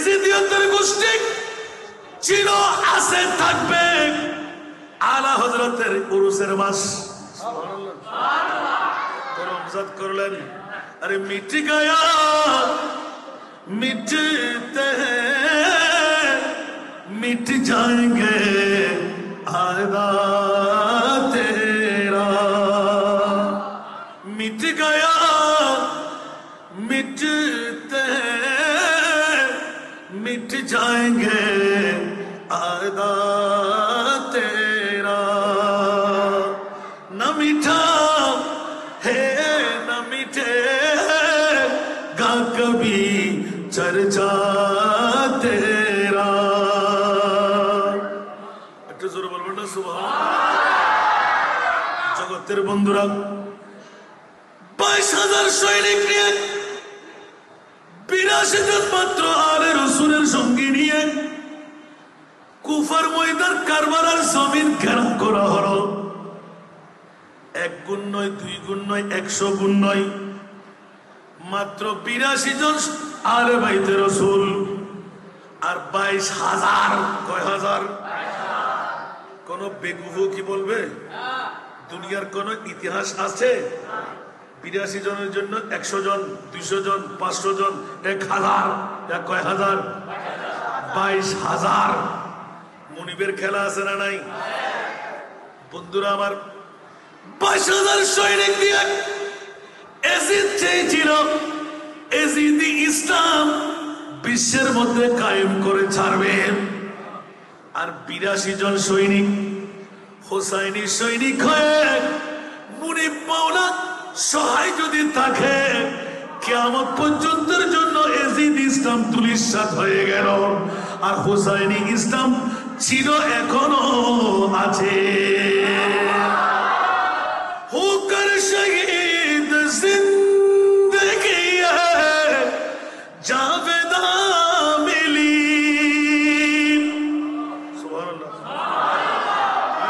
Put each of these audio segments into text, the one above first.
এজিদিয়তের গোষ্ঠী ছিল, আছে, থাকবে। আলা হযরতের উরুসের মাস রমজান করলেন, अरे मिट गया मिटते हैं मिट जाएंगे आदा तेरा, मिट गया मिटते हैं मिट जाएंगे आदा तेरा, न मिठा है न मिटे कभी चर्चा तेरा। একটু জোরে বলবেন না সুবহানাল্লাহ। জগতের বন্ধুরা, 22,000 সৈনিক নিয়ে 82 জন মাত্র আলে রসুলের সঙ্গী নিয়ে কুফার ময়দান কারবালার জমিন ঘেরাও করা হলো। 1 গুণ নয়, 2 গুণ নয়, 100 গুণ নয়, মাত্র 82 জন আলে বাইতে রসুল আর 22,000। কয় হাজার? কোন বেকুফু কি বলবে? দুনিয়ার কোন ইতিহাস আছে 82 জনের জন্য 100 জন, 200 জন, 500 জন, 1000? কয় হাজার? 22,000। মুনিবের খেলা আছে না নাই? বন্ধুরা আমার, 22,000 সৈনিক দিয়ে এজিদ চেয়েছিল এজিদি ইসলাম বিশ্বের মধ্যে কায়েম করে ছাড়বে। আর 82 জন সৈনিক হোসাইনি সৈনিক হয়ে মুনিব মাওলা সহায় যদি থাকে, কিয়ামত পর্যন্তের জন্য এজিদ ইসলাম তুলিশাত হয়ে গেল। আর হোসাইনি ইসলাম ছিল, এখনো আছে। হোকর শহীদ জিন্দগি জাবেদা মিলি। সুবহানাল্লাহ।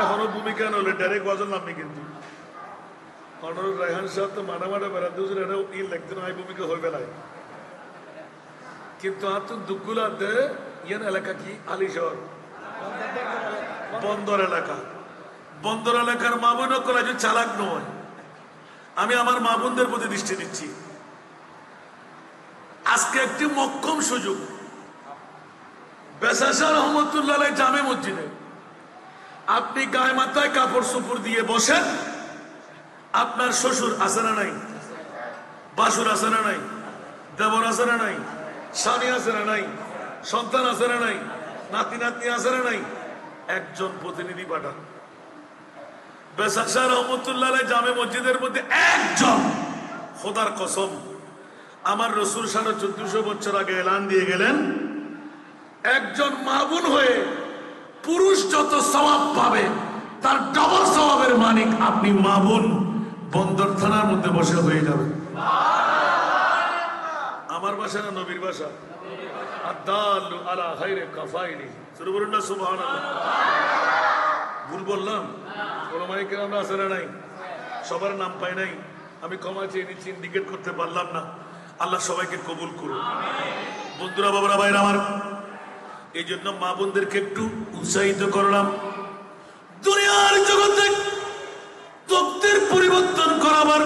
এখনো ভূমিকা নলে ডাইরেক্ট গজল নামে, কিন্তু অনর রায়হান সাহেব তো মানা বেড়াতে এটা ই লিখতে না ভূমিকা হয়ে বেলায়, কিন্তু আতুন দুঃখগুলাতে ইয়ান এলাকা কি আলিশহর বন্দর এলাকা। বন্দর এলাকার মা বোন করা যে চালাক নয়। আমি আমার মা বোনদের প্রতি দৃষ্টি দিচ্ছি, আজকে একটি মক্ষম সুযোগ। বেসাসার রহমতুল্লাহ জামে মসজিদে আপনি গায়ে মাথায় কাপড় চোপড় দিয়ে বসেন, আপনার শ্বশুর আছে না নাই, বাসুর আছে না নাই, দেবর আছে না নাই, স্বামী আছে না নাই, সন্তান আছে না নাই, নাতি নাতনি আছে না নাই, একজন প্রতিনিধি পাঠান। বেসাসার রহমতুল্লাহ জামে মসজিদের মধ্যে একজন, খোদার কসম, আমার রসুল 1450 বছর আগে এলান দিয়ে গেলেন, একজন মাবুন হয়ে পুরুষ যত সওয়াব পাবে তার ডবল সওয়াবের মালিক আপনি মাবুন বন্দর থানার মধ্যে বসে হয়ে যাবে। আমার ভাষা না নবীর ভাষা? আদাল্লু আলা খায়রি কাফাইলি। শুরু করুন না সুবহানাল্লাহ। ভুল বললাম? ওলামায়ে কেরাম আছে না নাই? সবার নাম পাই নাই, আমি ক্ষমা চেয়ে নিচ্ছি, ইন্ডিকেট করতে পারলাম না। আল্লাহ সবাইকে কবুল করুন। বন্ধুরা, বাবারা, ভাইরা আমার, এই জন্য মা বোনদেরকে একটু উৎসাহিত করলাম। দুনিয়ার জগতে তকদির পরিবর্তন করাবার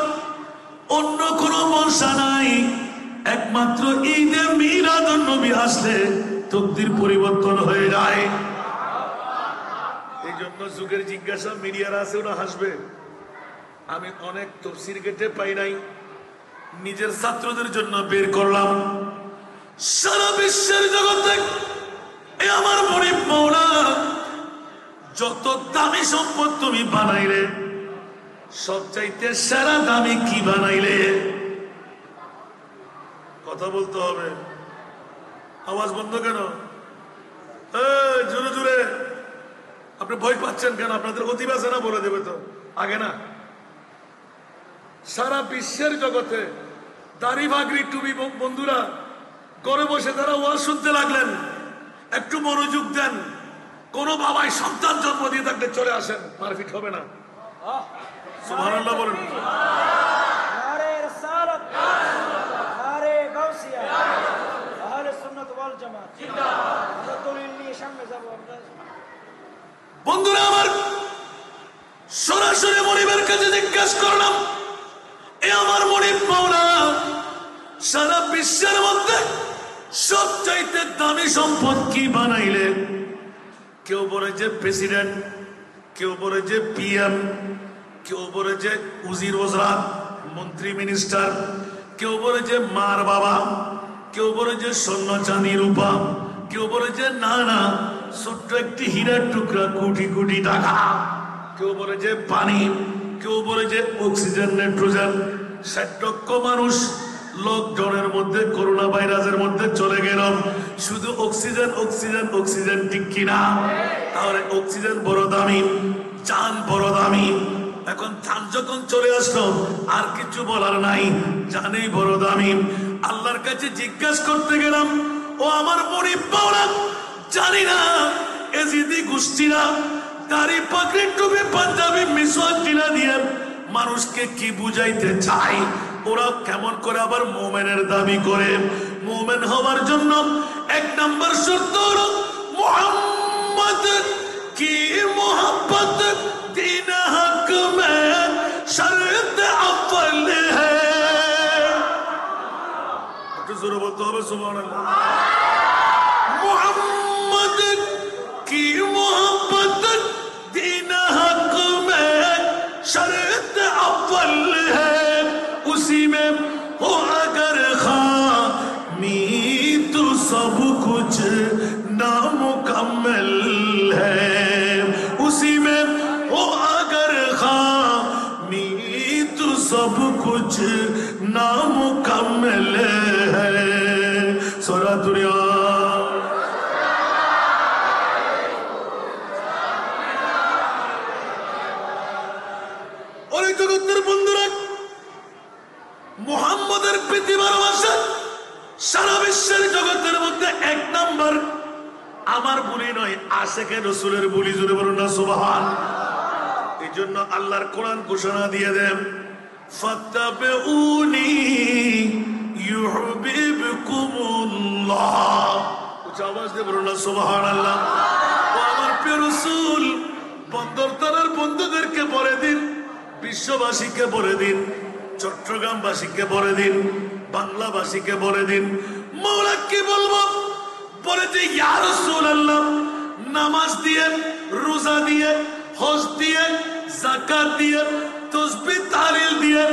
অন্য কোনো মশা নাই, একমাত্র ঈদে মিলাদুন নবী আসলে তকদির পরিবর্তন হয়ে যায়। এই জন্য যুগের জিজ্ঞাসা মিডিয়ার আছে, ওরা হাসবে। আমি অনেক তফসির গেটে পাই নাই, নিজের ছাত্রদের জন্য বের করলাম। সারা বিশ্বের জগতে আমার গরিব মওলা যত দামি সম্পদ তুমি বানাইলে, সবচাইতে সেরা দামি কি বানাইলে? কথা বলতে হবে। আওয়াজ বন্ধ কেন? জোরে জোরে। আপনি ভয় পাচ্ছেন কেন? আপনাদের অতীব আছে না, বলে দেবে তো আগে না। সারা বিশ্বের জগতে দাড়ি ভাগরি টুপি বন্ধুরা ঘরে বসে তারা ওয়াজ শুনতে লাগলেন। একটু মনোযোগ দেন। কোন বাবাই সন্তান জন্ম দিয়ে থাকলে চলে আসেন, মারপিট হবে না। সুবহানাল্লাহ বলেন। নারে রিসালাত, নারে গাউসিয়া, আহলে সুন্নাত ওয়াল বন্ধুরা আমার, সরাসরি মনিবের কাছে জিজ্ঞাসা করলাম, এ আমার মনিব মাওলা, সারা বিশ্বের মধ্যে সবচাইতে দামি সম্পদ কি বানাইলে? কেউ বলে যে প্রেসিডেন্ট, কেউ বলে যে পিএম, কেউ বলে যে উজির ওজরা, মন্ত্রী মিনিস্টার, কেউ বলে যে মার বাবা, কেউ বলে যে স্বর্ণ চাঁদি রূপা, কেউ বলে যে না না ছোট্ট একটি হীরার টুকরা কোটি কোটি টাকা, কেউ বলে যে পানি, কেউ বলে যে অক্সিজেন নাইট্রোজেন। 60 লক্ষ মানুষ লকডাউনের মধ্যে করোনা ভাইরাসের মধ্যে চলে গেল, শুধু অক্সিজেন অক্সিজেন অক্সিজেন, ঠিক কিনা? তাহলে অক্সিজেন বড় দামি, জান বড় দামি। এখন জান যখন চলে আসলো আর কিছু বলার নাই, জানেই বড় দামি। আল্লাহর কাছে জিজ্ঞাসা করতে গেলাম, ও আমার মনিব মাওলা, জানি না এজিদি গোষ্ঠীরা দাড়ি পাগড়ি টুপি পাঞ্জাবি মিসওয়াক টিলা দিয়ে মানুষকে কি বুঝাইতে চায়, ওরা কেমন করে আবার মুমিনের দাবি করে। মুমিন হওয়ার জন্য 1 নম্বর শর্ত হলো মুহাম্মদ কি মোহাব্বত, দীন হক মে শর্ত আফল হ্যায়। একটু জোরে বলতে হবে সুবহানাল্লাহ। मुहम्मद की मोहब्बत दीन हक में शर्त अव्वल है, उसी में हो अगर खामी तो सब कुछ नामुकम्मल है, उसी में हो अगर खामी तो सब कुछ नामुकम्मल है। सूरह दुनिया জগতের বন্ধুরা, মুহাম্মদের প্রীতি ভালোবাসা সারা বিশ্বের জগতের মধ্যে 1 নম্বর। আমার বলি নয়, আশেকে রাসূলের বলি, জোরে বলুন না সুবহান। এই জন্য আল্লাহর কোরআন ঘোষণা দিয়ে দেন, ফাত্তাবিউনি ইউহিব্বুকুমুল্লাহ। উচ্চ আওয়াজ দিয়ে বলুন না সুবহানাল্লাহ। ও আমার প্রিয় রাসূল, বন্দরতার বন্ধুদেরকে বলে দিন, বিশ্ববাসীকে বলে দিন, চট্টগ্রামবাসীকে বলে দিন, বাংলাবাসীকে বলে দিন, মওলা কি বলবো? বলে যে ইয়া রাসূলুল্লাহ, নামাজ দিয়ে, রোজা দিয়ে, হজ দিয়ে, যাকাত দিয়ে, তাসবিহ তাহলিল দিয়ে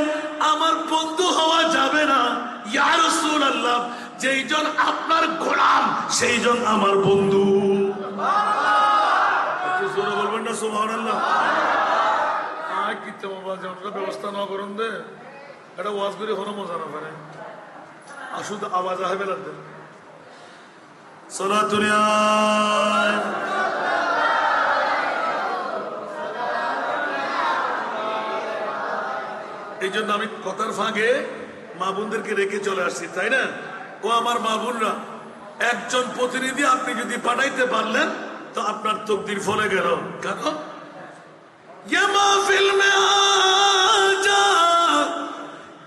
আমার বন্ধু হওয়া যাবে না। ইয়া রাসূলুল্লাহ, যেইজন আপনার গোলাম সেইজন আমার বন্ধু। একটু জোরে বলবেন না সুবহানাল্লাহ। ব্যবস্থা না করুন দে, এটা ওয়াজ করে হলো মজা না পারে, শুধু আওয়াজ আহে বেলাতে। এই জন্য আমি কথার ফাঁকে মা বোনদেরকে রেখে চলে আসছি, তাই না? ও আমার মা বোনরা, একজন প্রতিনিধি আপনি যদি পাঠাইতে পারলেন তো আপনার তকদির ফলে গেল। কেন? ये महफिल में आजा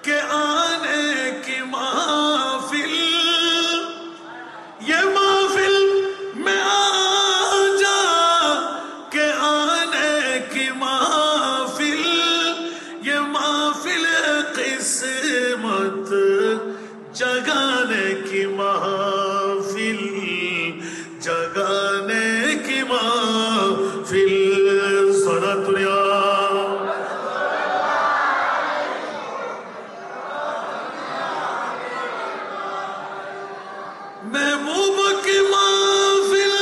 के आने की महफिल, ये महफिल में आजा के आने की महफिल, ये महफिल किस्मत जगाने की महफिल, जगाने की महफिल। महबूब की महफिल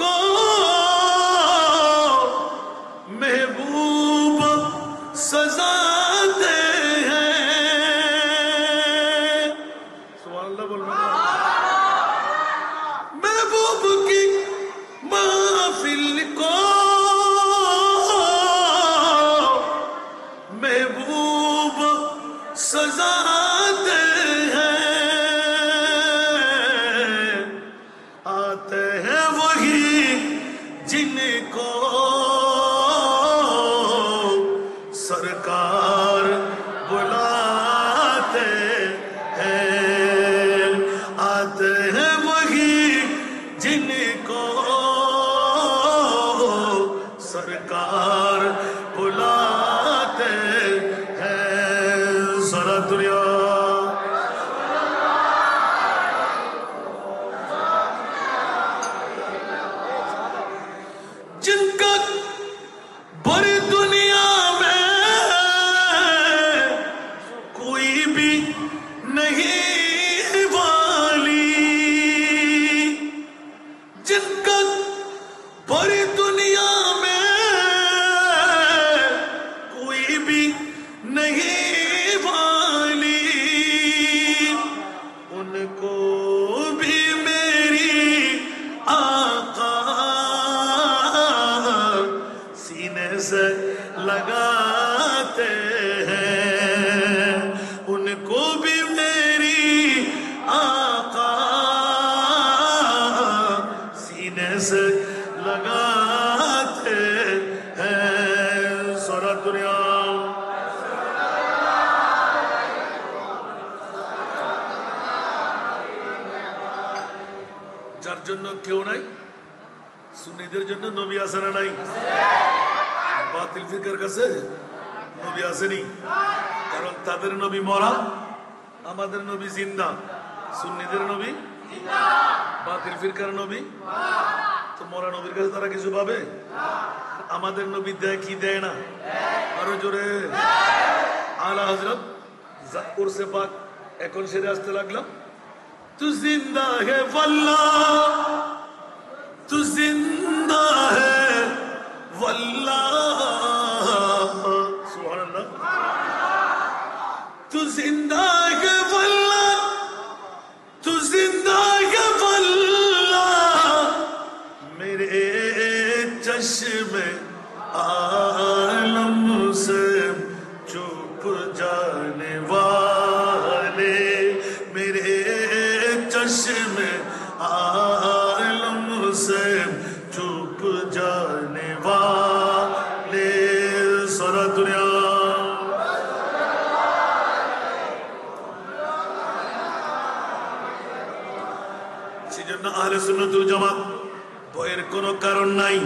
को महबूब सजाते हैं। सुभान अल्लाह बोल। महबूब की महफिल को महबूब सजाते हैं, आते हैं वही जिनको सरकार बुलाते हैं, आते हैं वही उनको भी मेरी आका सीने से लगाते हैं, उनको भी मेरी आका सीने से लगाते हैं। सूरह दुनिया যার জন্য কেউ নাই, সুন্নিদের জন্য নবী আছে না নাই? বাতিল ফিরকার কাছে নবী আসেনি, কারণ তাদের নবী মরা, আমাদের নবী জিন্দা। সুন্নিদের নবী বাতিল ফিরকার নবী, তো মরা নবীর কাছে তারা কিছু পাবে? আমাদের নবী দেয় কি দেয় না? আরো জোরে আলা হযরত উরসে পাক এখন সেরে আসতে লাগলাম। तू जिंदा है वल्लाह, तू जिंदा है वल्लाह, सुभान अल्लाह। तू जिंदा है वल्लाह, तू जिंदा है वल्लाह, मेरे चश्मे आलम से चुप जाने वाले, मेरे चश्मे आलम से चुप जाने वाले। सारा दुनिया সেজন্য আহলে সুন্নাত ওয়াল জামাত ভয়ের কোনো কারণ নাই।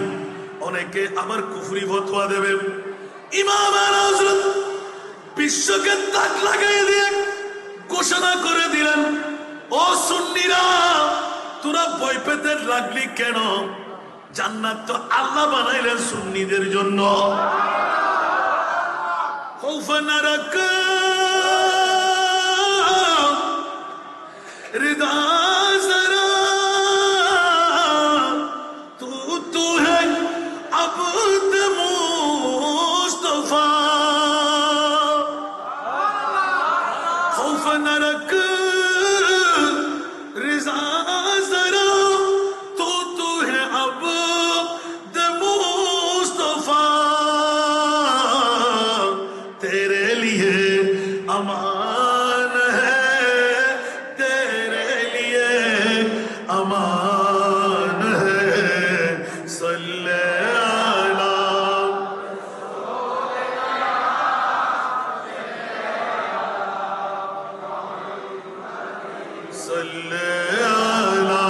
অনেকে আবার কুফরি ফতোয়া দেবে। ইমাম আলা হযরত বিশ্বকে তাক লাগাই দিয়ে ঘোষণা করে দিলেন, ও সুন্নিরা তোরা ভয় পেতে লাগলি কেন? জান্নাত তো আল্লাহ বানাইলেন সুন্নিদের জন্য। খৌফান রাকা রিদা জরা তু है अब्द मुस्तफा, खौफन रका अमान है, तेरे लिए अमान है। सल्ले अला सल्ले अला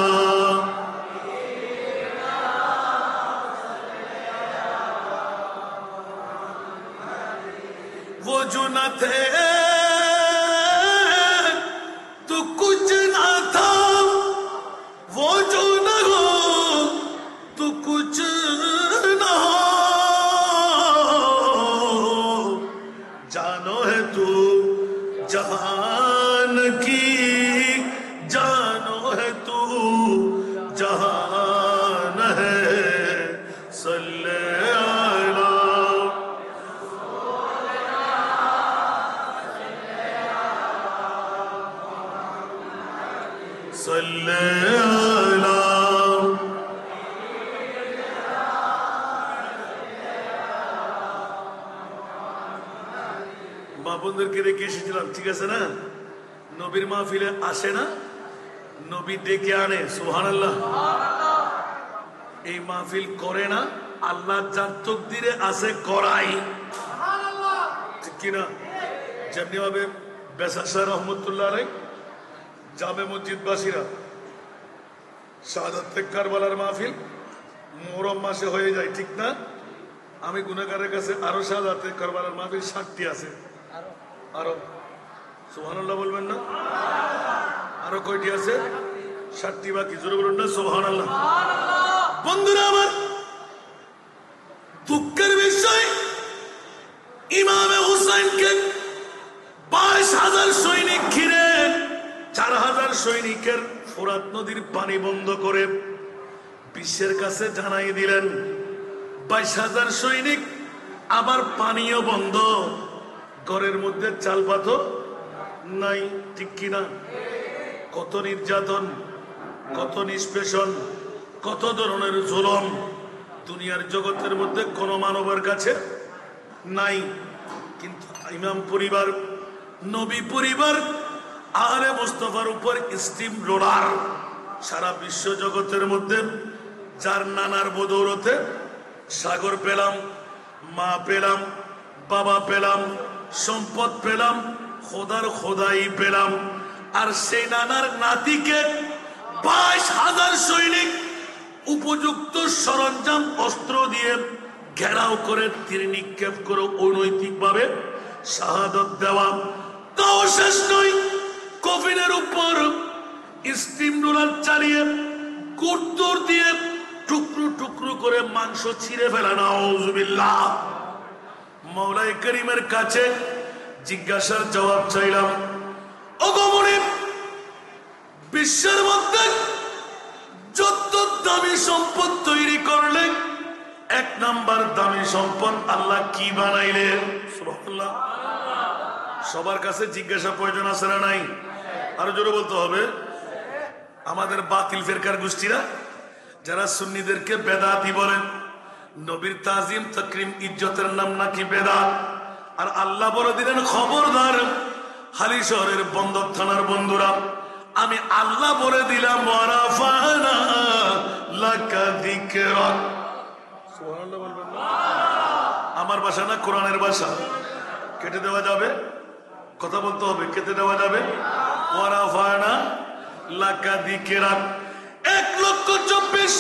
वो जो न थे जहान की, जानो है तू जहान है। सल्ले अला सल्ले अला বাবুদেরকে রেখে এসেছিলাম, ঠিক আছে না? নবীর মাহফিলে আসে না, নবী ডেকে আনে। সুবহানাল্লাহ। এই মাহফিল করে না, আল্লাহ যার তকদিরে আছে করাই, ঠিক কিনা? যেমনি ভাবে বেসাশা রহমতুল্লাহ আলাইহি জামে মসজিদবাসীরা শাহাদাত কারবালার মাহফিল মুহররম মাসে হয়ে যায়, ঠিক না? আমি গুনাহগারের কাছে আরো শাহাদাত কারবালার মাহফিল 60টি আছে। আরো সুবহানাল্লাহ বলবেন না? আরো কয়টি আছে? 60টি বাকি। জোরে বলুন না সুবহানাল্লাহ। বন্ধুরা আমার, দুঃখের বিষয় ইমামে হুসাইনকে 22,000 সৈনিক ঘিরে 4,000 সৈনিকের ফোরাত নদীর পানি বন্ধ করে বিশ্বের কাছে জানাই দিলেন 22,000 সৈনিক, আবার পানিও বন্ধ, ঘরের মধ্যে চাল পাথর নাই, ঠিক কিনা? কত নির্যাতন, কত নিষ্পেষণ, কত ধরনের জুলুম দুনিয়ার জগতের মধ্যে কোন মানবের কাছে নাই। কিন্তু ইমাম পরিবার, নবী পরিবার, আলে মুস্তাফার উপর স্টিম রোলার সারা বিশ্ব জগতের মধ্যে, যার নানার বদৌলতে সাগর পেলাম, মা পেলাম, বাবা পেলাম, সম্পদ পেলাম, খোদার খোদাই পেলাম। আর সেই নানার নাতিকে 22,000 সৈনিক উপযুক্ত সরঞ্জাম অস্ত্র দিয়ে ঘেরাও করে তীর নিক্ষেপ করে অনৈতিকভাবে শাহাদত দেওয়া। তাও শেষ নয়, কফিনের উপর স্টিম রোলার চালিয়ে কুত্তর দিয়ে টুকরো টুকরো করে মাংস ছিঁড়ে ফেলা। নাউজুবিল্লাহ। মাওলাই করিমের কাছে জিজ্ঞাসার জবাব চাইলাম, ওগো মুনিব, বিশ্বের মধ্যে যত দামি সম্পদ তৈরি করলে 1 নাম্বার দামি সম্পদ আল্লাহ কি বানাইলেন? সুবহানাল্লাহ। সবার কাছে জিজ্ঞাসা প্রয়োজন আছে না নাই? আরো জোরে বলতে হবে। আমাদের বাতিল ফেরকার গোষ্ঠীরা যারা সুন্নিদেরকে বেদাতি বলেন, নবীর তাজিম তাকরিম ইজ্জতের নাম নাকি বেদাত। আর আল্লাহ বলে দিলেন, খবরদার হালি শহরের বন্দর থানার বন্ধুরা, আমি আল্লাহ বলে দিলাম ওয়ারাফানা লাকা যিকরাক। সুবহানাল্লাহ বলবেন না? আমার ভাষা না, কোরআনের ভাষা। কেটে দেওয়া যাবে? কথা বলতে হবে, কেটে দেওয়া যাবে? ওয়ারাফানা লাকা যিকরাক। 1,24,000,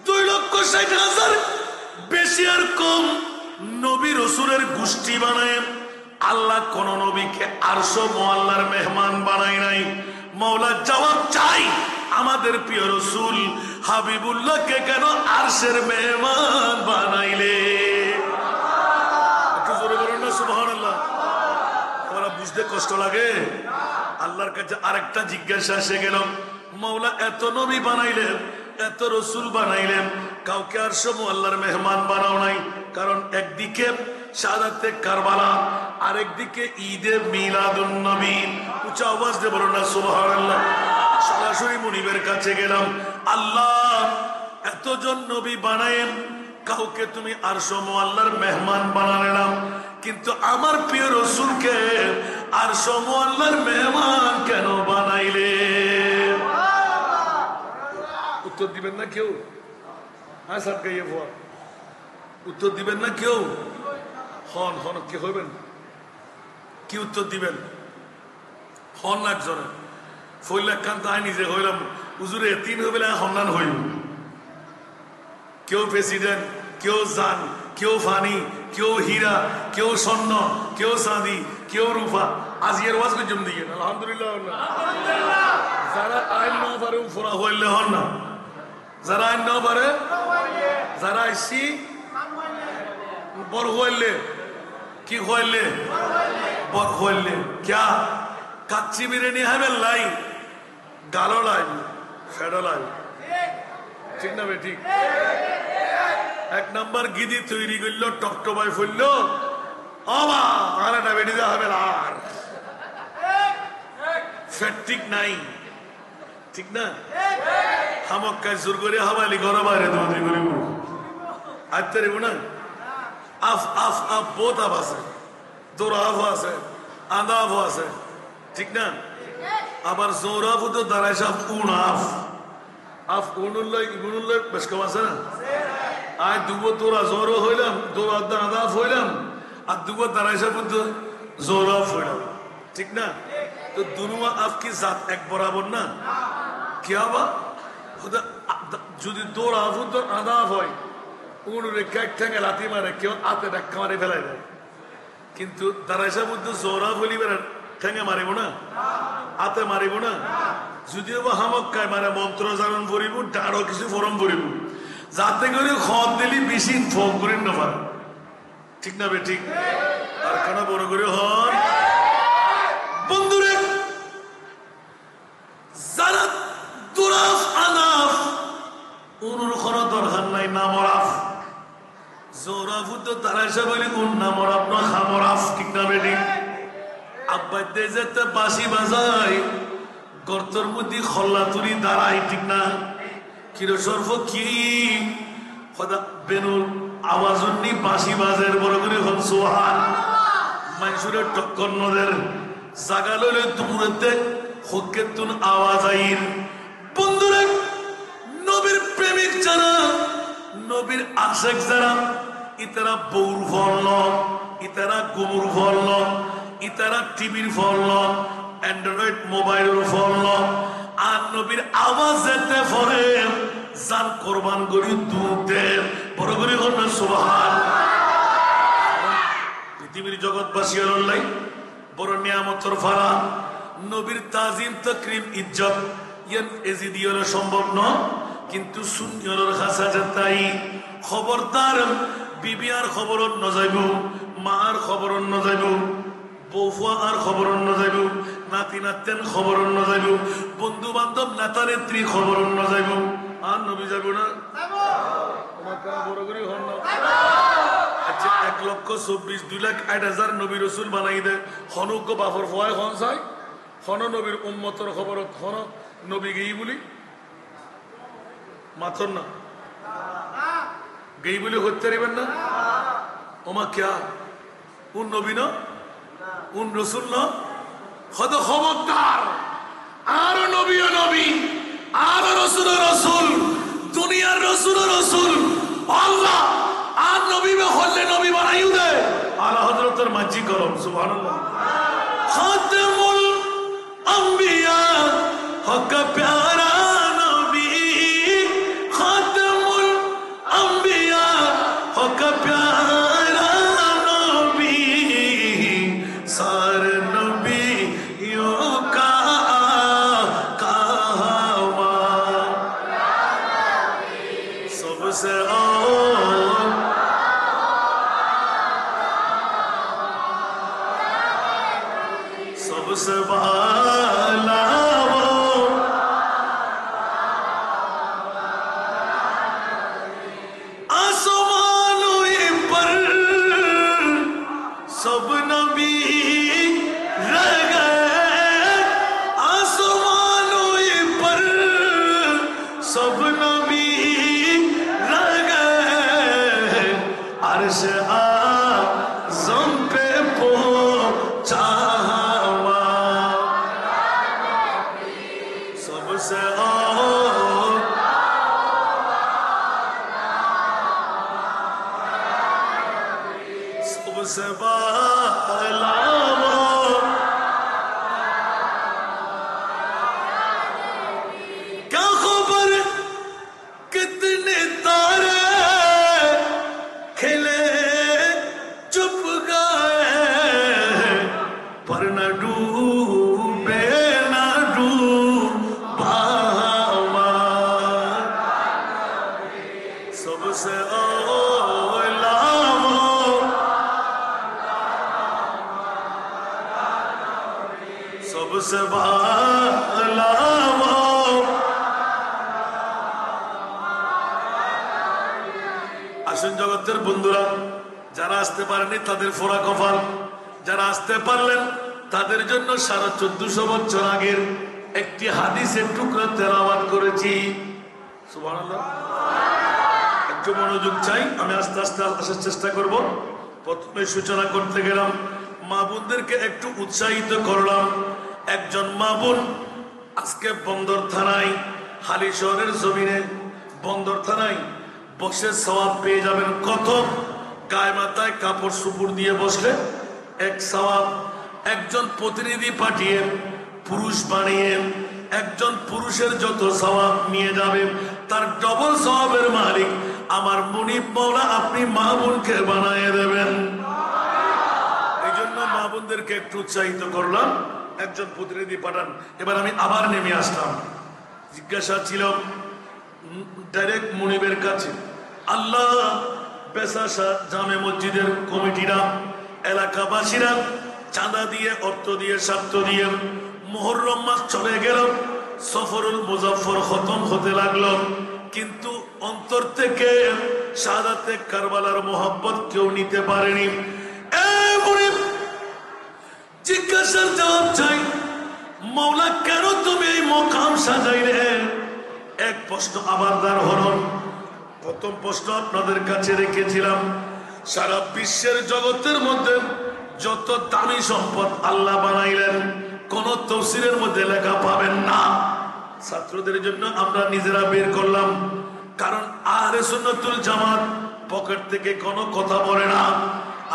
2,60,000 বেশি আর কম নবী রাসূলের গোষ্ঠী বানায় আল্লাহ কোন নবীকে আরশ মুআল্লার মেহমান বানায় নাই। মাওলা জবাব চাই, আমাদের প্রিয় রাসূল হাবিবুল্লাহকে কেন আরশের মেহমান বানাইলে? একটু জোরে বলুন না সুবহানাল্লাহ। আমরা বুঝতে কষ্ট লাগে। আল্লাহর কাছে আরেকটা জিজ্ঞাসা এসে গেল, মাওলা এত নবী বানাইলেন, এত রসুল বানাইলেন, কাউকে আরশ মুআল্লার মেহমান বানাও নাই। কারণ একদিকে শাহাদাতে কারবালা, আরেকদিকে ঈদে মিলাদুন নবী। উচ্চ আওয়াজ দিয়ে বলো না সুবহানাল্লাহ। সরাসরি মুনিবের কাছে গেলাম, আল্লাহ এতজন নবী বানায়েন, কাউকে তুমি আরশ মুআল্লার মেহমান বানালে না, কিন্তু আমার প্রিয় রসুলকে আরশ মুআল্লার মেহমান কেন বানাইলে? উত্তর দিবেন না কেউ? হ্যাঁ সাত গাইয়ে ভুয়া, উত্তর দিবেন না কেউ? হন হন কে হইবেন? কি উত্তর দিবেন? হন না একজনে ফইলাক খান তাই নিজে হইলাম হুজুরে 3 হইবে না হন্নান হইব। কেউ প্রেসিডেন্ট, কেউ জান, কেউ ফানি, কেউ হীরা, কেউ স্বর্ণ, কেউ চাঁদি, কেউ রূপা। আজ এর ওয়াজ কইজম দিয়ে আলহামদুলিল্লাহ। যারা আইন না পারে ফোরা হইলে হন না, যারা আইন না পারে, যারা আইসি বড় হইলে কি হইলে বড় হইলে ক্যা কাচ্চি বিরিয়ানি হবে লাই, গালো লাই, ফেডো লাই, ঠিক না বে? ঠিক। 1 নাম্বার গিদি তৈরি করলো, টকটবাই ফেললো, অবা আর একটা বেটি দেওয়া হবে আর ফেট ঠিক নাই, ঠিক না? হামক্কায় জোর করে হাবালি ঘর বাইরে দৌড়ি করিব আইতে পারিব না। আফ আফ আফ বহুত আফ আছে, দৌড় আফ আছে, আন্দা আফ আছে, ঠিক না? আবার জোর আফ তো দাঁড়াইছে আফ উন আফ, আফ উনুল্লাই ইগুনুল্লাই বেশ কম আছে না? আয় দুবো তোরা জোর হইলাম, দৌড় আদা আফ হইলাম, আর দুবো দাঁড়াইছে কিন্তু জোর আফ হইলাম, ঠিক না? তো দুনুয়া আফ কি জাত এক বরাবর না? কি হবা যদি দৌড় আফ তো আদা আফ হয়, উনুরে কেক ঠেঙে লাথি মারে, কেউ আতে ধাক্কা মারে ফেলাই দেয়। কিন্তু দাঁড়াইসা মধ্যে জোরা বলিবার ঠেঙে মারিব না, আতে মারিব না। যদিও বা হামক্কায় মানে মন্ত্র জানন পড়িব, আরো কিছু ফরম পড়িব, যাতে করে খত দিলি বেশি ফোন করেন না পারে, ঠিক না বে? ঠিক। আর কেন বড় করে হন বন্ধুরে, যারা দুরাফ আনাফ উনুর খরা দরকার নাই, নামরাফ জোরাফু তো দাঁড়াইসা বলি উন নামরাফ না খামরাফ, ঠিক না বে? ঠিক। আব্বাই যেতে বাঁশি বাজায় গর্তর মধ্যে খল্লা তুলি দাঁড়াই, ঠিক না? কিরো সর্ব কি বেনুর আওয়াজ উন্নি বাঁশি বাজের বড় করে হন সোহান মানুষের টক্কর নদের জাগা লইলে দুপুরেতে হকের তুন আওয়াজ আইন। বন্ধুরা, নবীর প্রেমিক যারা, নবীর আশেক যারা, ইতারা বউর ফল ন, ইতারা গুমুর ফল ন, ইতারা টিভির ফল ন, অ্যান্ড্রয়েড মোবাইলের ফল ন, আর নবীর আওয়াজ যেতে ফলে জান কোরবান করি দুধে বড় করে করবেন সুবহান। পৃথিবীর জগৎবাসী লাই বড় নিয়ামতর ফারা নবীর তাজিম তাকরিম ইজ্জত ইয়ান এজি দিও সম্ভব ন, কিন্তু সুন্নিয়র কাছে তাই খবরদার বিবি আর খবর ন যাইব, মা আর খবর ন যাইব, বউফুয়া আর খবর ন যাইব, নাতি নাতেন খবর ন যাইব, বন্ধু বান্ধব নেতা নেত্রী খবর ন যাইব। আর নবী যাব না? আচ্ছা, 1,24,2,08,000 নবী রসুল বানাই দে, হনুক বাফর ফয় খন চাই, হন নবীর উম্মতর খবর হন নবী গেই বলি মাথর না গেই বলি হতে পারিবেন না? ওমা ক্যা উন নবী না, উন রসুল না? হদ খবরদার, আর নবী ও নবী, আর রসুল রসুল, দুনিয়ার রসুল রসুল, আল্লাহ আর নবী হলে নবী বানাইও দে। আলা হযরতের মাঝি করম সুবহানাল্লাহ। খাতামুল আম্বিয়া হক প্যারা নবী, খাতামুল আম্বিয়া হক প্যারা নবী, সার নবী ইউ কা কাহওয়া সবসে सबसे बाला वो आसमानों पर सब नबी रह गए, आसमानों पर सब नबी रह गए, अर्श आज़म पे पहुंचा सबसे बाला वो क्या खबर कितने तारे खिले चुप गए, पर न डूबे न डूबा सबसे सबसे बाला वो আসুন জগতের বন্ধুরা, যারা আসতে পারেনি তাদের ফোড়া কপাল, যারা আসতে পারলেন তাদের জন্য 1450 বছর আগের একটি হাদিসের টুকরা তেলাওয়াত করেছি। সুবহানাল্লাহ। একটু মনোযোগ চাই, আমি আস্তে আস্তে আসার চেষ্টা করব। প্রথমে সূচনা করতে গেলাম, মা বোনদেরকে একটু উৎসাহিত করলাম। একজন মা বোন আজকে বন্দর থানায়, হালি শহরের জমিনে বন্দর থানায় বসে সওয়াব পেয়ে যাবেন। কত? গায়ে মাথায় কাপড় সুপুর দিয়ে বসলে এক সওয়াব। একজন প্রতিনিধি পাঠিয়ে পুরুষ বানিয়ে একজন পুরুষের যত সওয়াব নিয়ে যাবে তার ডবল সওয়াবের মালিক আমার মুনিব মাওলা আপনি মা বোনকে বানিয়ে দেবেন। এই জন্য মা বোনদেরকে একটু উৎসাহিত করলাম, একজন প্রতিনিধি পাঠান। এবার আমি আবার নেমে আসলাম, জিজ্ঞাসা ছিল ডাইরেক্ট মুনিবের কাছে। আল্লাহ বেসাসা জামে মসজিদের কমিটিরা, এলাকাবাসীরা চাঁদা দিয়ে, অর্থ দিয়ে, স্বার্থ দিয়ে মুহররম মাস চলে গেল, সফরুল মুজাফফর খতম হতে লাগলো, কিন্তু অন্তর থেকে শাহাদাতে কারবালার মোহাব্বত কেউ নিতে পারেনি। জিজ্ঞাসার জবাব চাই, মৌলা কেন তুমি এই মকাম সাজাইলে? এক প্রশ্ন আবার দাঁড় হলো। প্রথম প্রশ্ন আপনাদের কাছে রেখেছিলাম, সারা বিশ্বের জগতের মধ্যে যত দামি সম্পদ আল্লাহ বানাইলেন কোন তফসিরের মধ্যে লেখা পাবেন না। ছাত্রদের জন্য আমরা নিজেরা বের করলাম, কারণ আহলে সুন্নাতুল জামাত পকেট থেকে কোনো কথা বলে না।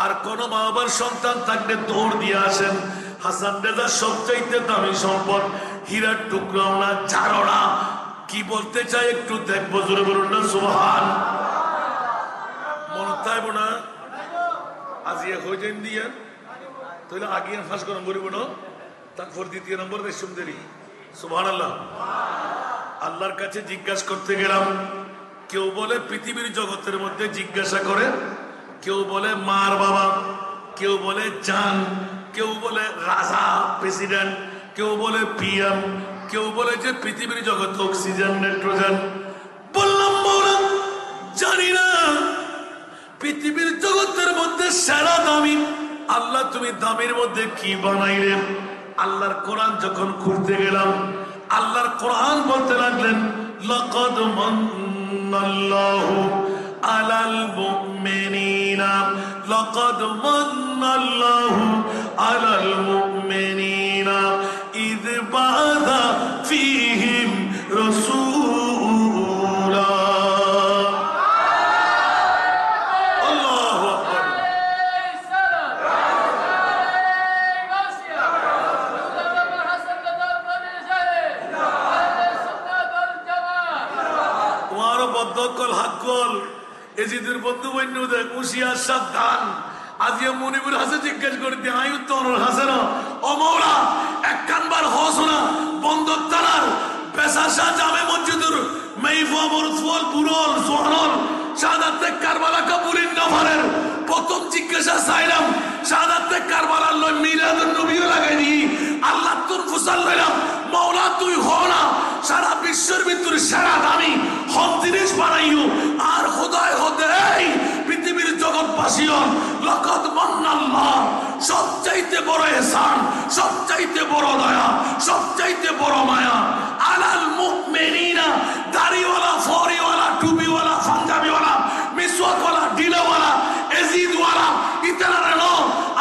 আর কোন মা বাবার সন্তান থাকলে দৌড় দিয়ে আসেন, হাসান রেজা সবচাইতে দামি সম্পদ, হীরার টুকরাও না, ছাড়ো না। কি বলতে চাই একটু দেখবো, জোরে বলুন না সুবহান। মনে থাকবো না আজিয়া হয়ে যান দিয়ে তাহলে আগিয়ে ফাঁস করাম বলবো না, তারপর দ্বিতীয় নম্বর দেশ সুন্দরী সুবহানাল্লাহ। আল্লাহর কাছে জিজ্ঞাসা করতে গেলাম, কেউ বলে পৃথিবীর জগতের মধ্যে জিজ্ঞাসা করে, কেউ বলে মার বাবা, কেউ বলে জান, কেউ বলে রাজা প্রেসিডেন্ট, কেউ বলে পিএম, কেউ বলে যে পৃথিবীর জগৎ অক্সিজেন নাইট্রোজেন। বললাম মৌলা জানি না, পৃথিবীর জগতের মধ্যে সেরা দামি আল্লাহ তুমি দামের মধ্যে কি বানাইলেন? আল্লাহর কোরআন যখন খুঁজতে গেলাম, আল্লাহর কোরআন বলতে লাগলেন, লাকাদ মান্নাল্লাহু আলাল মুমিনিনা, লাকাদ মান্নাল্লাহু আলাল মুমিনিনা ইয বা'আথা ফীহিম রাসূলা। আল্লাহু আকবার। তোমারও বদ্ধকল হাক্কল এজিদের বন্ধু বন্য দেখ হুশিয়ার সাবধান। আজকে মনিবুল হাসান জিজ্ঞেস করতে আয়ু তোর হাসান ও মৌলা একখানবার হস না বন্দর তালার পেশা শাহ জামে মসজিদুর মেইফা মরসফল পুরল সোহানল শাহাদাতে কারবালা কাবুলিন নফরের প্রথম জিজ্ঞাসা চাইলাম, শাহাদাতে কারবালার লয় মিলাদুন নবীও লাগাই দি আল্লাহ তোর ফুসাল লইলাম, মৌলা তুই হ না সারা বিশ্বের ভিতরে সেরা দামি হক জিনিস বানাইও। আর খোদায় হতে এই পৃথিবীর জগৎবাসীও লাকাদ মান্নাল্লাহ, সবচাইতে বড় ihsan, সবচাইতে বড় দয়া, সবচাইতে বড় মায়া, আলাল মুমিনিনা, দাড়িওয়ালা, ফরিওয়ালা, টুপিওয়ালা, পাঞ্জাবিওয়ালা, মিসওয়াকওয়ালা, ডিলাওয়ালা, এজিদওয়ালা, ইতারারে নো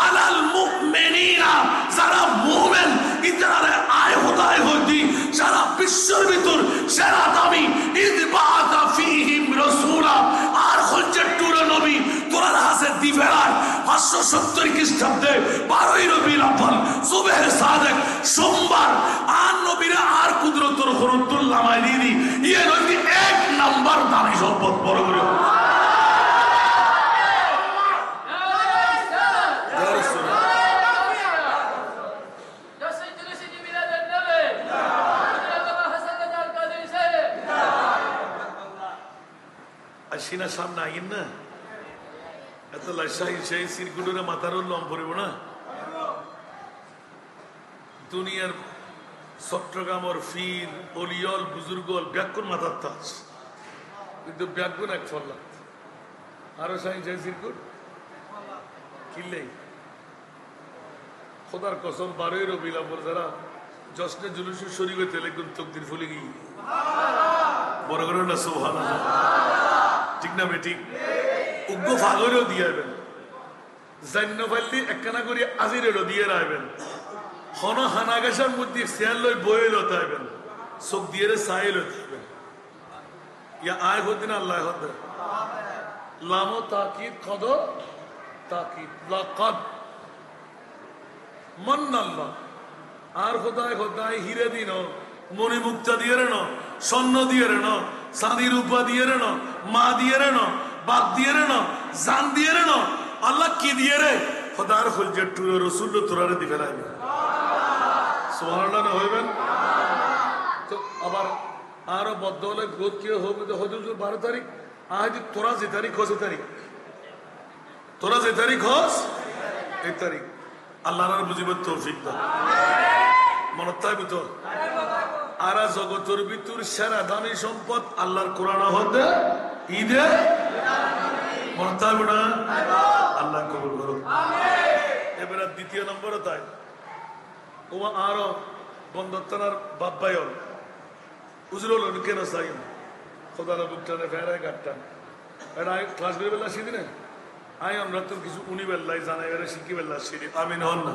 আলাল মুমিনিনা, যারা মুমিন ইতারারে আয় খোদায় হইতি সারা বিশ্বের ভিতর সেরা দামি ইয বা'আথা ফীহিম রাসূলা। আর হজ্জের টুরে নবী তোরার হাসে দিবেলায় 570 খ্রিস্টাব্দে 12ই রবিউল আউয়াল সুবহে সাদেক সোমবার আর নবীরা আর কুদরতুল খুরুতুল্লাহ মাইদিনি ইয়ে নবী এক নাম্বার দামি সম্পদ বড় করে সিনা সামনে আইন না এত লাশাই সেই সিরকুটরে মাথার লম পড়িব না। দুনিয়ার চট্টগ্রামর ফির অলিয়ল বুজুর্গল ব্যাকুন মাথার তাজ, কিন্তু ব্যাকুন এক ফল্লা আরো সাই সেই সিরকুট কিনলেই খোদার কসম 12ই রবিউল আউয়াল যারা জশ্নে জুলুসে শরীক হইতে একদম তকদির ফুলে গিয়ে বড় করে না সুবহানাল্লাহ, ঠিক না বেঠিক? উগ্র ফাগরেও দিয়ে আইবেন, জান্য ফাইলি একখানা করে আজিরেরও দিয়ে রাখবেন, হন হানাগাসার মধ্যে শেয়ার লই বয়ে লতে আইবেন, চোখ দিয়ে চাই লতে আইবেন। ইয়া আয় হতে না আল্লাহ হতে লামো তাকিদ কদ তাকিদ লাকাদ মান্নাল্লাহ। আর খোদায় খোদায় হিরে দিন মণিমুক্তা দিয়ে রেন, স্বর্ণ দিয়ে রেন, চাঁদি রূপা দিয়ে রেন, মা দিয়ে রেন, বাপ দিয়ে রেন, জান দিয়ে রেন, আল্লাহ কি দিয়ে রে খোদার হলজে টুরে রসুল তোরারে দি ফেলাইবে সুবহানাল্লাহ না হইবেন তো। আবার আরো বদ্ধ হলে বোধ কি হবে হজুর 12 তারিখ আজ তোরা যে তারিখ হস তারিখ তোরা যে তারিখ হস এই তারিখ আল্লাহর বুঝিবার তৌফিক দাও মনে থাকবে তো। আর জগতের ভিতর সেরা দামি সম্পদ আল্লাহর কোরআন হতে ঈদে মনে থাকবে না, আল্লাহ কবুল করুন। এবারে দ্বিতীয় নম্বরে তাই ও আরো বন্ধত্তার বাব্বায়ন উজরুল কেন চাই খোদারা বুকটানে ফেরায় গাটটান এটা ক্লাস বের বেলা শিখি না আই আমরা তো কিছু উনি বেল্লাই জানাই বেড়ে শিখি বেল্লা শিখি আমিন হন না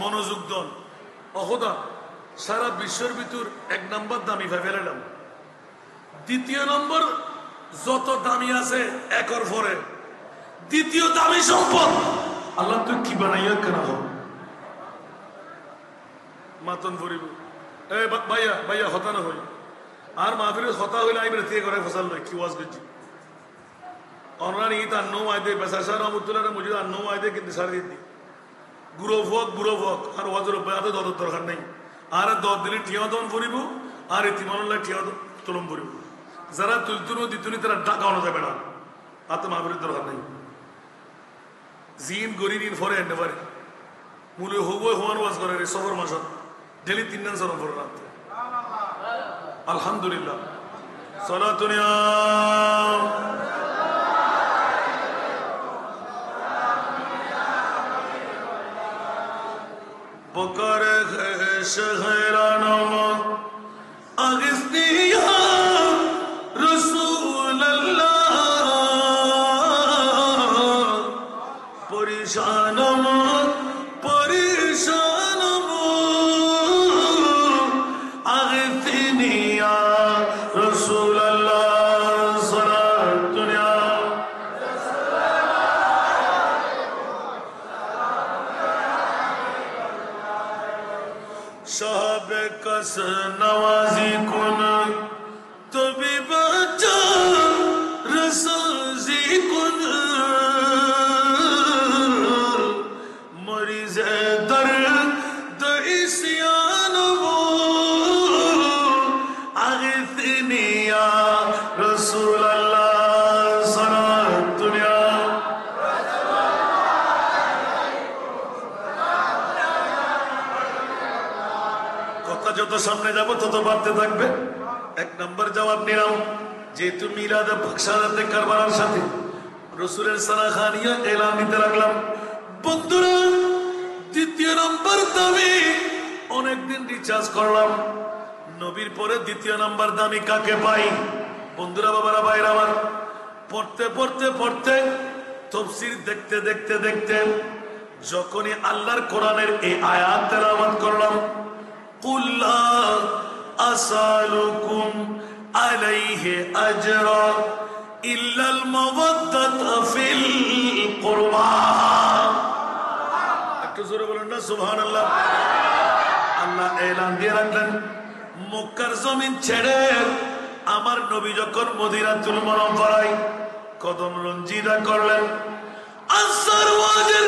মনোযোগ দন অহদা সারা বিশ্বের ভিতর 1 নম্বর দামি ফেলাম দ্বিতীয় নম্বর যত দামি আছে একর পরে দ্বিতীয় দামি সম্পদ আল্লাহ তুই কি বানাইয়া কেন হোক মাতন ভরিব এ ভাইয়া ভাইয়া হতা না হই আর মাহফিলের হতা হইলে আইবে থেকে করে ফসল নয় কি ওয়াজ করছি অনরান ঈদ আর নৌ আয়দে বেসাশাহ রহমতুল্লাহ মুজিদ আর নৌ আয়দে কিন্তু সার দিতি গুরো ভোগ আর ওয়াজের উপায় দর দরকার নেই আর 10 দিনে ঠিয়া দন ভরিব আর ইতিমানুল্লাহ ঠিয়া তলম ভরিব যারা তুলতুনো দিতুনি তারা টাকা আনা যাবে না হাতে মাহফিলের দরকার নেই জিন গরিদিন ফরে এনে পারে মূলে হবো হওয়ার ওয়াজ করে রে সফর মাসত ডেলি 3 দিন সরম করে রাখতে আলহামদুলিল্লাহ সালাতুনিয়া বকর শহরানো আগস্তিয়া রাসূলুল্লাহ পরিশানম পরিশানম আগস্তিয়া রাসূলুল্লাহ সালাতুনিয়া সাহাবে কস নওয়াজি কুন তবে বাঁচা রসুজি কুন মরিজে দর্দ ইসয়ান বো আগিথনি ইয়া রাসূলুল্লাহ সালাতুনিয়া যত সামনে যাব তত বাড়তে থাকবে 1 নম্বর জবাব নিলাম যেহেতু মিলাদে বাকশালাতে কারবালার সাথে রাসূলের সালাখানিয়া এলান দিতে লাগলাম বন্ধুরা দ্বিতীয় নম্বর দামি অনেকদিন রিচার্জ করলাম নবীর পরে দ্বিতীয় নম্বর দামি কাকে পাই বন্ধুরা বাবারা ভাইরা আমার পড়তে পড়তে পড়তে তাফসীর দেখতে দেখতে দেখতে যখনই আল্লাহর কোরআনের এই আয়াত তেলাওয়াত করলাম قل لا أسألكم عليه أجرا إلا المودة في القربى একটু জোরে বলুন না সুবহানাল্লাহ আল্লাহ এলান দিয়ে রাখলেন মক্কার জমিন ছেড়ে আমার নবী যখন মদিনাতুল মুনাওয়ারায় কদম রঞ্জিতা করলেন আনসার ওয়াজের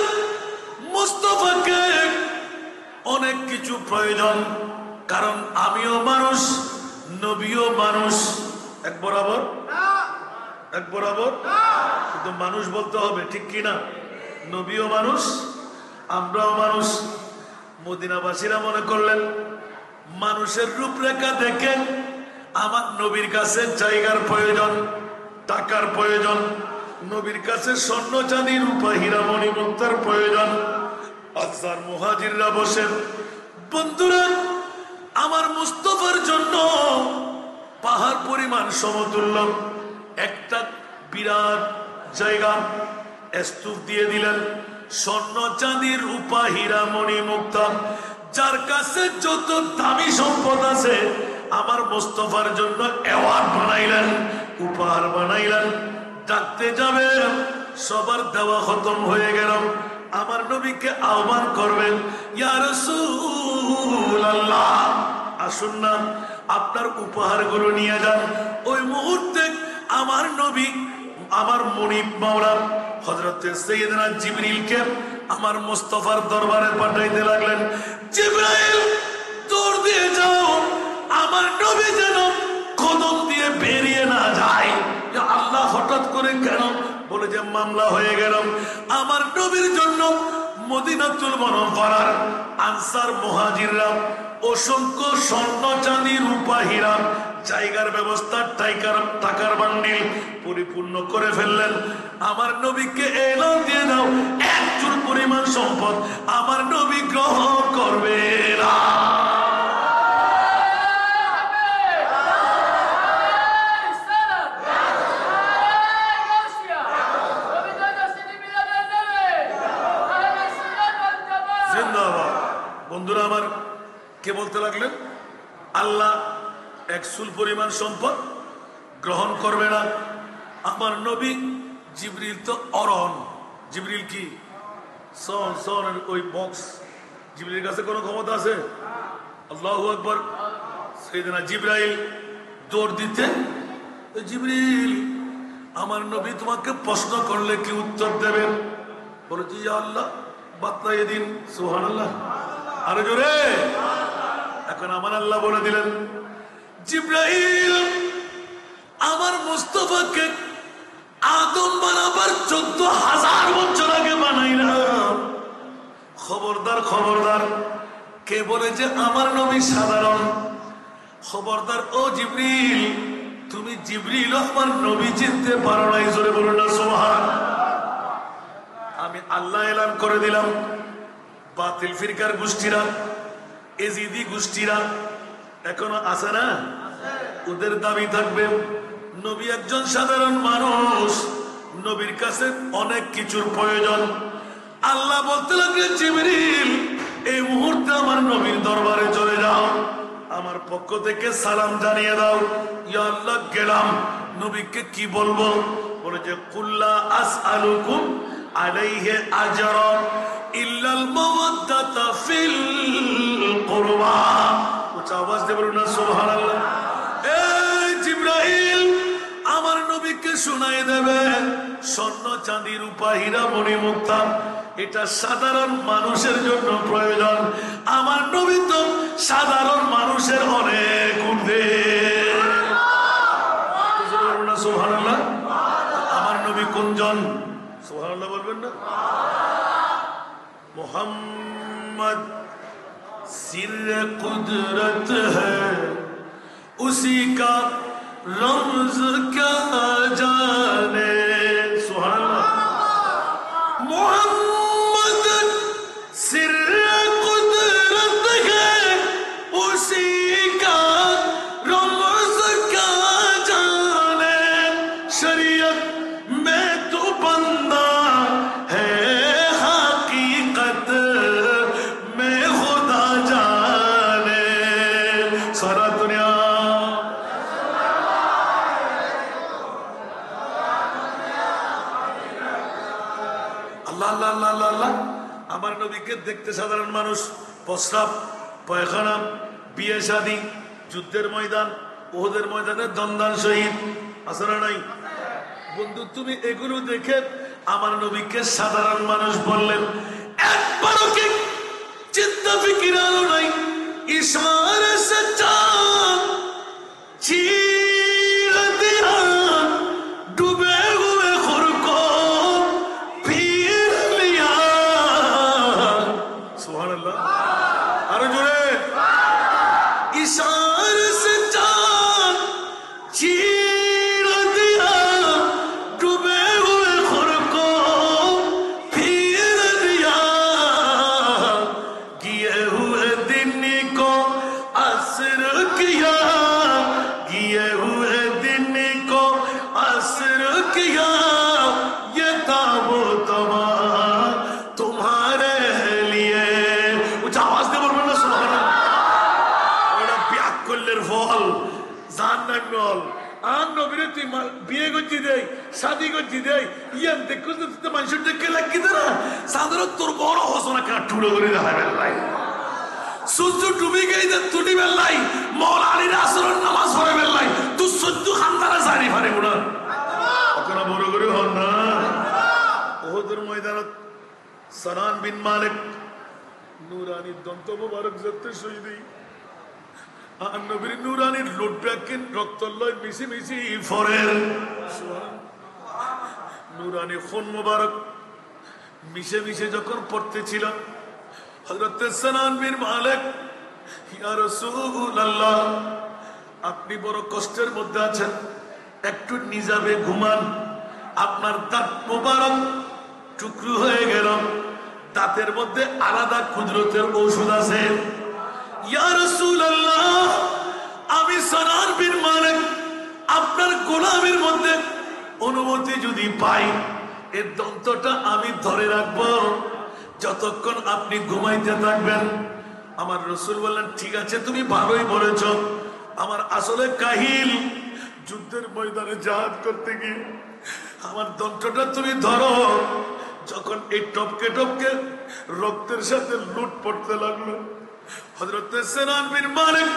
মুস্তাফাকে অনেক কিছু প্রয়োজন কারণ আমিও মানুষ নবীও মানুষ এক বরাবর কিন্তু মানুষ বলতে হবে ঠিক কি না নবীও মানুষ আমরাও মানুষ মদিনাবাসীরা মনে করলেন মানুষের রূপরেখা দেখে আমার নবীর কাছে জায়গার প্রয়োজন টাকার প্রয়োজন নবীর কাছে স্বর্ণ চাঁদি রূপা হীরা মণি মুক্তার প্রয়োজন আনসার মুহাজিররা বসেন বন্ধুরা আমার মুস্তাফার জন্য পাহাড় পরিমাণ সমতুল্য একটা বিরাট জায়গা স্তূপ দিয়ে দিলেন স্বর্ণ চাঁদি রূপা হীরা মণি মুক্তা যার কাছে যত দামি সম্পদ আছে আমার মুস্তাফার জন্য অ্যাওয়ার্ড বানাইলেন উপহার বানাইলেন ডাকতে যাবে সবার দেওয়া খতম হয়ে গেল আমার নবীকে আহ্বান করবেন ইয়া রাসূলুল্লাহ আসুন না আপনার উপহারগুলো নিয়ে যান ওই মুহূর্তে আমার নবী আমার মুনিব মাওলা হযরত সাইয়েদনা জিবরিলকে আমার মুস্তাফার দরবারে পাঠাইতে লাগলেন জিবরাইল দৌড় দিয়ে যাও আমার নবী যেন কদম দিয়ে বেরিয়ে না যায় আল্লাহ হঠাৎ করে কেন বলে যে মামলা হয়ে গেল আমার নবীর জন্য মদিনাতুল মুনাওয়ারার আনসার মুহাজিররা অসংখ্য স্বর্ণ চাঁদি রূপা হীরা জায়গার ব্যবস্থা টাকার বান্ডিল পরিপূর্ণ করে ফেললেন আমার নবীকে এলান দিয়ে দাও এক চুল পরিমাণ সম্পদ আমার নবী গ্রহণ করবে না কে বলতে লাগলেন আল্লাহ এক চুল পরিমাণ সম্পদ গ্রহণ করবে না। আমার নবী জিবরিল তো অরহন, জিবরিল কি সন ওই বক্স, জিবরিলের কাছে কোনো ক্ষমতা আছে? আল্লাহু আকবার। সাইয়েদনা জিবরাইল দৌড় দিতে, জিবরিল আমার নবী তোমাকে প্রশ্ন করলে কি উত্তর দেবেন? বলে জি আল্লাহ বাতলাইয়ে দিন। সুবহানাল্লাহ, আরো জোরে। এখন আমার আল্লাহ বলে দিলেন জিবরাইল আমার মুস্তাফাকে আদম বানাবার 14,000 বছর আগে বানাইলাম। খবরদার খবরদার, কে বলে যে আমার নবী সাধারণ? খবরদার ও জিবরিল, তুমি জিবরিল আমার নবী চিনতে পারো নাই। জোরে বলুন না সুবহান। আমি আল্লাহ এলান করে দিলাম, বাতিল ফিরকার গোষ্ঠীরা, এজিদি গোষ্ঠীরা এখনো আছে না? ওদের দাবি থাকবে নবী একজন সাধারণ মানুষ, নবীর কাছে অনেক কিছুর প্রয়োজন। আল্লাহ বলতে লাগলেন জিবরিল এই মুহূর্তে আমার নবীর দরবারে চলে যাও, আমার পক্ষ থেকে সালাম জানিয়ে দাও। ইয়া আল্লাহ গেলাম, নবীকে কি বলবো? বলে যে কুল্লা আসআলুকুম আলাইহি আজরান ইল্লাল মাওয়াদ্দাতা ফিল কুরবা। উচ্চ আওয়াজ দিয়ে বলুন না সুবহানাল্লাহ। এই জিবরাইল আমার নবীকে শুনাই দেবে স্বর্ণ চাঁদি রূপা হীরা মণি মুক্তা এটা সাধারণ মানুষের জন্য প্রয়োজন। আমার নবী তো সাধারণ মানুষের অনেক ঊর্ধ্বে। সুবহানাল্লাহ। আমার নবী কোনজন? সুবহানাল্লাহ বলবেন না? মুহাম্মদ सिर कुदरत है उसी का रमज क्या जाने। सुभान अल्लाह। मोहम्मद सिर कुदरत है उसी का रमज क्या जाने। शरीयत में तो बंदा है हकीकत में खुदा जाने। सारा दुनिया আল্লাহ আল্লাহ আল্লাহ আল্লাহ আল্লাহ। আমার নবীকে দেখতে সাধারণ মানুষ, প্রস্রাব পায়খানা বিয়ে শাদী যুদ্ধের ময়দান ওহদের ময়দানে দন্দান শহীদ আছে না নাই? বন্ধু তুমি এগুলো দেখে আমার নবীকে সাধারণ মানুষ বললেন, একবারও কি চিন্তা ফিকির আলো নাই? ইশারে সে চাঁদ चीर दिया डूबे हुए खुर को पीर लिया। सुभान अल्लाह। अरे जुड़े इशारे से चांद चीर दिया डूबे हुए खुर को पीर लिया। किए हुए दिन को असर किया, किए हुए दिन को असर किया। ये ताबो तमा तुम्हारे लिए। उच्च आवाज দিয়ে বলবেন না সুবহানাল্লাহ। ওটা বিয়াকুল্লের ফল জান্নাত বল। আর নবীরে তুই বিয়ে করছি দেই শাদি করছি দেই ইয়ান দেখো তো মানুষের দেখে লাগি না সাধারণ তোর বড় হোসনা কাটুলো করে দেখাবেন লাই। সূর্য ডুবে গেছে তুটি বেলাই মওলা আলীর আসরের নামাজ পড়ে বেলাই তুই সূর্য খানদারা জারি পারে না ওখানে বড় করে হন না। ওহদের ময়দানত সানান বিন মালিক নুরানি দন্ত মুবারক যত শহীদি আর নবীর নুরানি লোটব্যাকিন রক্তলয় মিশি মিশি ফরের নুরানি খুন মুবারক মিশে মিশে যখন পড়তেছিল হযরত সানান বিন মালিক, ইয়া রাসূলুল্লাহ আপনি বড় কষ্টের মধ্যে আছেন, একটু নিজাবে ঘুমান। আপনার দাঁত মোবারক টুকরো হয়ে গেল, দাঁতের মধ্যে আলাদা কুদরতের ঔষধ আছে। ইয়া রাসূলুল্লাহ আমি সানান বিন মালিক আপনার গোলামের মধ্যে অনুমতি যদি পাই এই দন্তটা আমি ধরে রাখবো যতক্ষণ আপনি ঘুমাইতে থাকবেন। আমার রসুল বললেন ঠিক আছে তুমি ভালোই বলেছ, আমার আসলে কাহিল যুদ্ধের ময়দানে জাহাজ করতে গিয়ে আমার দন্তটা তুমি ধরো। যখন এই টপকে টপকে রক্তের সাথে লুট পড়তে লাগলো, হযরত সিনান বিন মালিক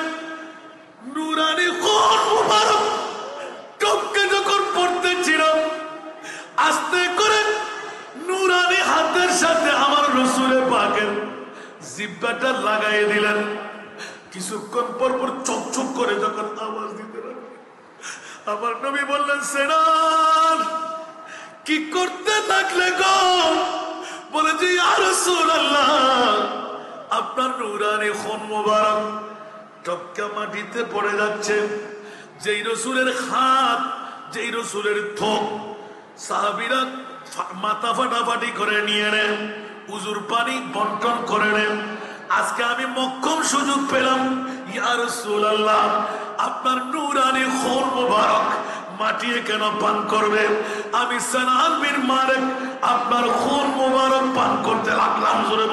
নুরানি খুন মুবারক টপকে যখন পড়তেছিল, আস্তে করে নুরানি হাতের সাথে আমার রসুলের পাকের জিহ্বাটা লাগাই দিলেন। কিছুক্ষণ পর পর চকচক করে যখন আওয়াজ দিতে লাগলেন, আমার নবী বললেন সিনান কি করতে থাকলে গো? বলে যে ইয়া রাসূলুল্লাহ আপনার নুরানি খুন মুবারক টপকা মাটিতে পড়ে যাচ্ছে। যেই রসুলের হাত, যেই রসুলের থোক সাহাবীরা মাথা ফাটাফাটি করে নিয়ে নেন, উজুর পানি বন্টন করে নেন। আজকে আমি মক্ষম সুযোগ পেলাম, ইয়া রাসূলুল্লাহ আপনার নুরানি খুন মুবারক মাটিয়ে কেন পান করবে? আমি সিনান বিন মালিক আপনার খুন মুবারক পান করতে লাগলাম। জোরে